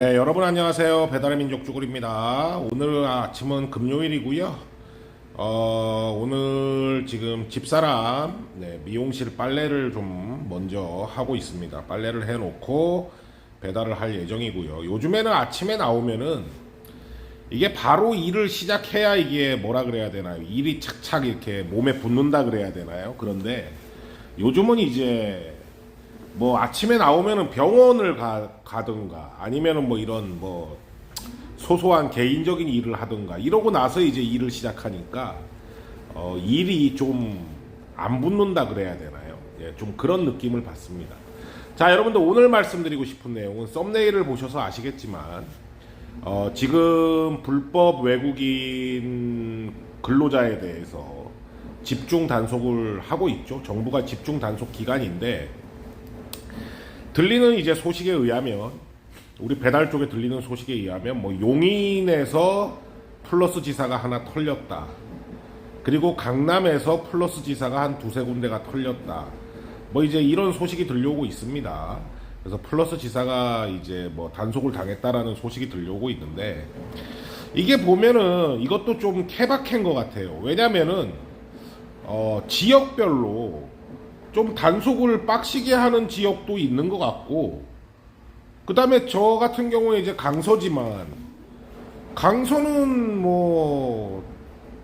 네, 여러분 안녕하세요. 배달의 민족 쭈구리입니다. 오늘 아침은 금요일이고요. 오늘 지금 집사람 미용실 빨래를 좀 먼저 하고 있습니다. 빨래를 해놓고 배달을 할 예정이고요. 요즘에는 아침에 나오면은 이게 바로 일을 시작해야 이게 뭐라 그래야 되나요? 일이 착착 이렇게 몸에 붙는다 그래야 되나요? 그런데 요즘은 이제 뭐 아침에 나오면은 병원을 가든가 아니면은 뭐 이런 뭐 소소한 개인적인 일을 하든가 이러고 나서 이제 일을 시작하니까 일이 좀 안 붙는다 그래야 되나요? 예, 좀 그런 느낌을 받습니다. 자, 여러분들 오늘 말씀드리고 싶은 내용은 썸네일을 보셔서 아시겠지만 지금 불법 외국인 근로자에 대해서 집중 단속을 하고 있죠. 정부가 집중 단속 기간인데 들리는 이제 소식에 의하면 우리 배달 쪽에 들리는 소식에 의하면 뭐 용인에서 플러스 지사가 하나 털렸다. 그리고 강남에서 플러스 지사가 한 두세 군데가 털렸다. 뭐 이제 이런 소식이 들려오고 있습니다. 그래서 플러스 지사가 이제 뭐 단속을 당했다라는 소식이 들려오고 있는데 이게 보면은 이것도 좀 케바케인 것 같아요. 왜냐면은 지역별로 좀 단속을 빡시게 하는 지역도 있는 것 같고, 그 다음에 저 같은 경우에 이제 강서지만, 강서는 뭐,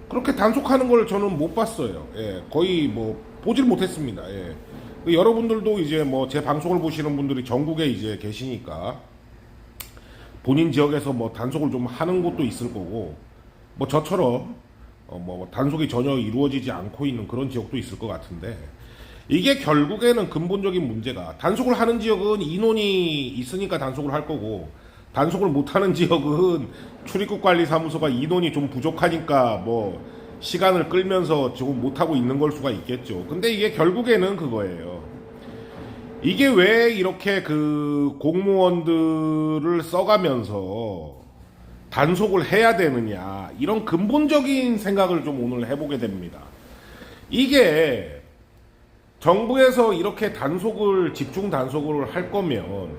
그렇게 단속하는 걸 저는 못 봤어요. 예, 거의 뭐, 보질 못했습니다. 예. 여러분들도 이제 뭐, 제 방송을 보시는 분들이 전국에 이제 계시니까, 본인 지역에서 뭐, 단속을 좀 하는 곳도 있을 거고, 뭐, 저처럼, 뭐, 단속이 전혀 이루어지지 않고 있는 그런 지역도 있을 것 같은데, 이게 결국에는 근본적인 문제가 단속을 하는 지역은 인원이 있으니까 단속을 할 거고 단속을 못하는 지역은 출입국 관리 사무소가 인원이 좀 부족하니까 뭐 시간을 끌면서 지금 못하고 있는 걸 수가 있겠죠. 근데 이게 결국에는 그거예요. 이게 왜 이렇게 그 공무원들을 써가면서 단속을 해야 되느냐 이런 근본적인 생각을 좀 오늘 해보게 됩니다. 이게 정부에서 이렇게 단속을 집중 단속을 할 거면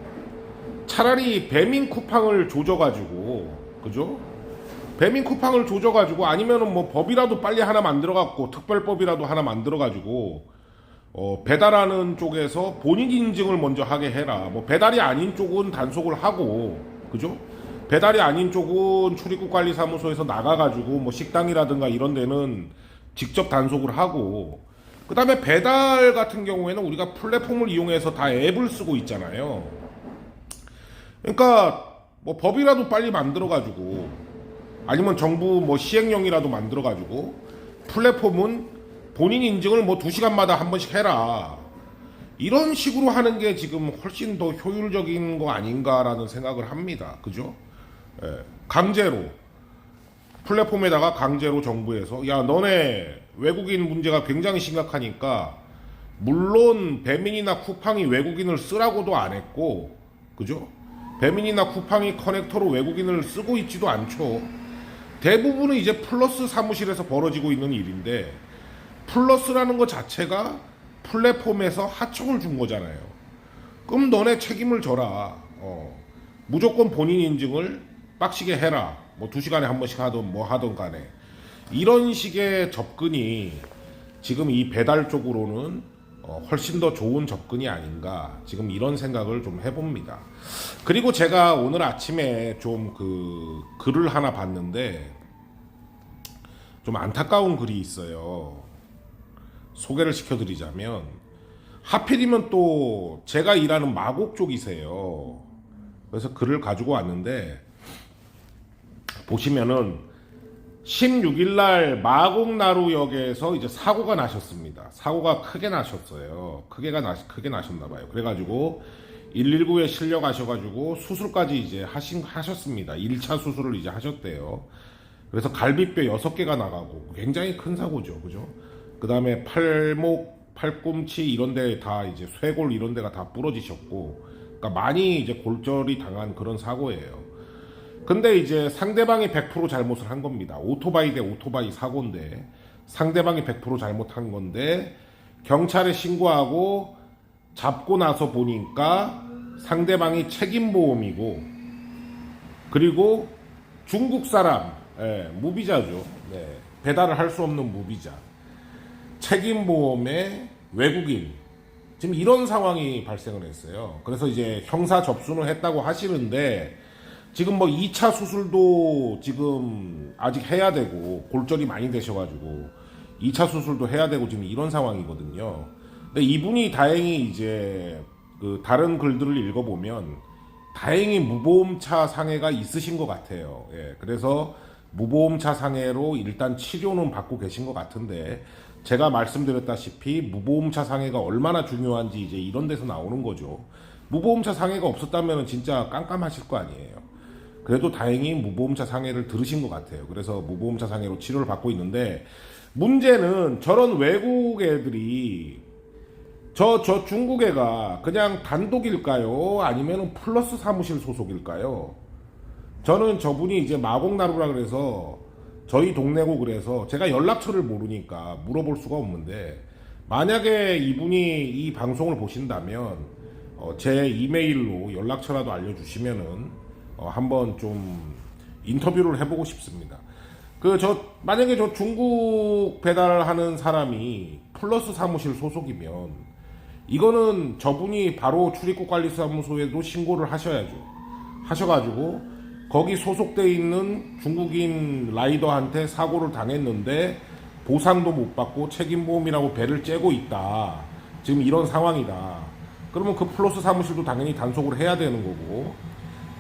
차라리 배민 쿠팡을 조져가지고 그죠? 배민 쿠팡을 조져가지고 아니면은 뭐 법이라도 빨리 하나 만들어갖고 특별법이라도 하나 만들어가지고 배달하는 쪽에서 본인 인증을 먼저 하게 해라. 뭐 배달이 아닌 쪽은 단속을 하고 그죠? 배달이 아닌 쪽은 출입국관리사무소에서 나가가지고 뭐 식당이라든가 이런 데는 직접 단속을 하고 그 다음에 배달 같은 경우에는 우리가 플랫폼을 이용해서 다 앱을 쓰고 있잖아요. 그러니까 뭐 법이라도 빨리 만들어가지고 아니면 정부 뭐 시행령이라도 만들어가지고 플랫폼은 본인 인증을 뭐 2시간마다 한 번씩 해라. 이런 식으로 하는 게 지금 훨씬 더 효율적인 거 아닌가라는 생각을 합니다. 그죠? 예, 강제로 플랫폼에다가 강제로 정부에서 야 너네 외국인 문제가 굉장히 심각하니까 물론 배민이나 쿠팡이 외국인을 쓰라고도 안 했고 그죠? 배민이나 쿠팡이 커넥터로 외국인을 쓰고 있지도 않죠. 대부분은 이제 플러스 사무실에서 벌어지고 있는 일인데 플러스라는 것 자체가 플랫폼에서 하청을 준 거잖아요. 그럼 너네 책임을 져라. 무조건 본인 인증을 빡시게 해라. 뭐 2시간에 한 번씩 하든 뭐 하든 간에 이런 식의 접근이 지금 이 배달 쪽으로는 훨씬 더 좋은 접근이 아닌가 지금 이런 생각을 좀 해봅니다. 그리고 제가 오늘 아침에 좀 그 글을 하나 봤는데 좀 안타까운 글이 있어요. 소개를 시켜드리자면 하필이면 또 제가 일하는 마곡 쪽이세요. 그래서 글을 가지고 왔는데 보시면은 16일날 마곡나루역에서 이제 사고가 나셨습니다. 사고가 크게 나셨어요. 크게 나셨나봐요. 그래가지고 119에 실려가셔가지고 수술까지 이제 하셨습니다. 1차 수술을 이제 하셨대요. 그래서 갈비뼈 6개가 나가고 굉장히 큰 사고죠. 그죠? 그 다음에 팔목, 팔꿈치 이런 데 다 이제 쇄골 이런 데가 다 부러지셨고, 그러니까 많이 이제 골절이 당한 그런 사고예요. 근데 이제 상대방이 100% 잘못을 한 겁니다. 오토바이 대 오토바이 사고인데 상대방이 100% 잘못한 건데 경찰에 신고하고 잡고 나서 보니까 상대방이 책임보험이고 그리고 중국 사람, 무비자죠. 네, 배달을 할 수 없는 무비자. 책임보험에 외국인. 지금 이런 상황이 발생을 했어요. 그래서 이제 형사 접수는 했다고 하시는데, 지금 뭐 2차 수술도 지금 아직 해야 되고, 골절이 많이 되셔가지고, 2차 수술도 해야 되고, 지금 이런 상황이거든요. 근데 이분이 다행히 이제, 그 다른 글들을 읽어보면, 다행히 무보험차 상해가 있으신 것 같아요. 예, 그래서 무보험차 상해로 일단 치료는 받고 계신 것 같은데, 제가 말씀드렸다시피 무보험차 상해가 얼마나 중요한지 이제 이런 데서 나오는 거죠. 무보험차 상해가 없었다면 진짜 깜깜하실 거 아니에요. 그래도 다행히 무보험차 상해를 들으신 것 같아요. 그래서 무보험차 상해로 치료를 받고 있는데, 문제는 저런 외국 애들이 저 중국 애가 그냥 단독일까요? 아니면 플러스 사무실 소속일까요? 저는 저분이 이제 마곡나루라 그래서 저희 동네고 그래서 제가 연락처를 모르니까 물어볼 수가 없는데, 만약에 이분이 이 방송을 보신다면 제 이메일로 연락처라도 알려주시면은 한번 좀 인터뷰를 해보고 싶습니다. 만약에 저 중국 배달하는 사람이 플러스 사무실 소속이면 이거는 저분이 바로 출입국 관리사무소에도 신고를 하셔야죠. 하셔가지고 거기 소속돼 있는 중국인 라이더한테 사고를 당했는데 보상도 못 받고 책임보험이라고 배를 째고 있다. 지금 이런 상황이다. 그러면 그 플러스 사무실도 당연히 단속을 해야 되는 거고,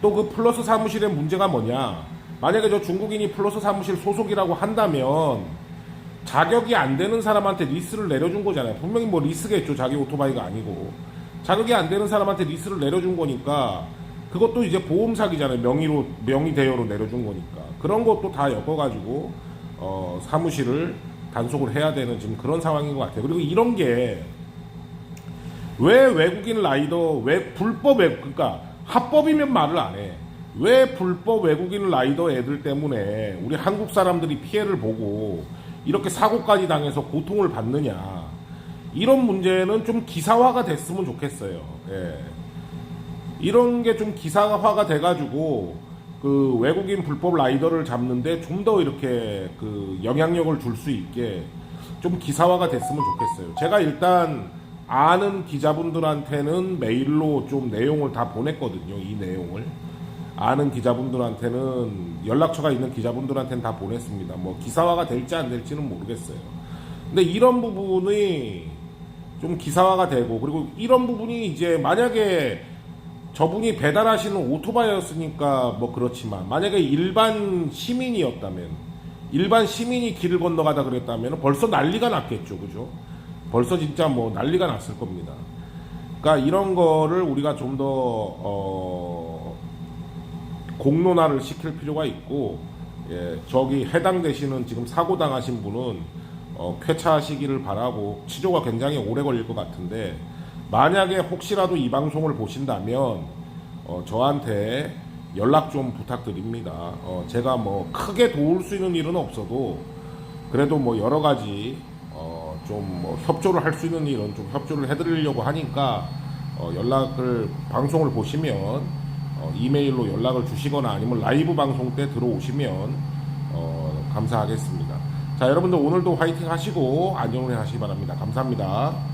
또 그 플러스 사무실의 문제가 뭐냐? 만약에 저 중국인이 플러스 사무실 소속이라고 한다면 자격이 안 되는 사람한테 리스를 내려준 거잖아요. 분명히 뭐 리스겠죠. 자기 오토바이가 아니고. 자격이 안 되는 사람한테 리스를 내려준 거니까 그것도 이제 보험 사기잖아요. 명의 대여로 내려준 거니까. 그런 것도 다 엮어가지고 사무실을 단속을 해야 되는 지금 그런 상황인 것 같아요. 그리고 이런 게 왜 외국인 라이더, 왜 그러니까 합법이면 말을 안 해. 왜 불법 외국인 라이더 애들 때문에 우리 한국 사람들이 피해를 보고 이렇게 사고까지 당해서 고통을 받느냐. 이런 문제는 좀 기사화가 됐으면 좋겠어요. 예. 이런 게 좀 기사화가 돼가지고 그 외국인 불법 라이더를 잡는데 좀 더 이렇게 그 영향력을 줄 수 있게 좀 기사화가 됐으면 좋겠어요. 제가 일단 아는 기자분들한테는 메일로 좀 내용을 다 보냈거든요. 이 내용을. 아는 기자분들한테는, 연락처가 있는 기자분들한테는 다 보냈습니다. 뭐 기사화가 될지 안 될지는 모르겠어요. 근데 이런 부분이 좀 기사화가 되고, 그리고 이런 부분이 이제 만약에 저분이 배달하시는 오토바이였으니까 뭐 그렇지만, 만약에 일반 시민이었다면, 일반 시민이 길을 건너가다 그랬다면 벌써 난리가 났겠죠. 그죠? 벌써 진짜 뭐 난리가 났을 겁니다. 그러니까 이런 거를 우리가 좀 더 공론화를 시킬 필요가 있고, 예, 저기 해당되시는 지금 사고 당하신 분은 쾌차하시기를 바라고, 치료가 굉장히 오래 걸릴 것 같은데, 만약에 혹시라도 이 방송을 보신다면 저한테 연락 좀 부탁드립니다. 제가 뭐 크게 도울 수 있는 일은 없어도 그래도 뭐 여러 가지 좀 뭐 협조를 할 수 있는 일은 좀 협조를 해드리려고 하니까 방송을 보시면 이메일로 연락을 주시거나 아니면 라이브 방송 때 들어오시면 감사하겠습니다. 자, 여러분들 오늘도 화이팅 하시고 안전운행 하시기 바랍니다. 감사합니다.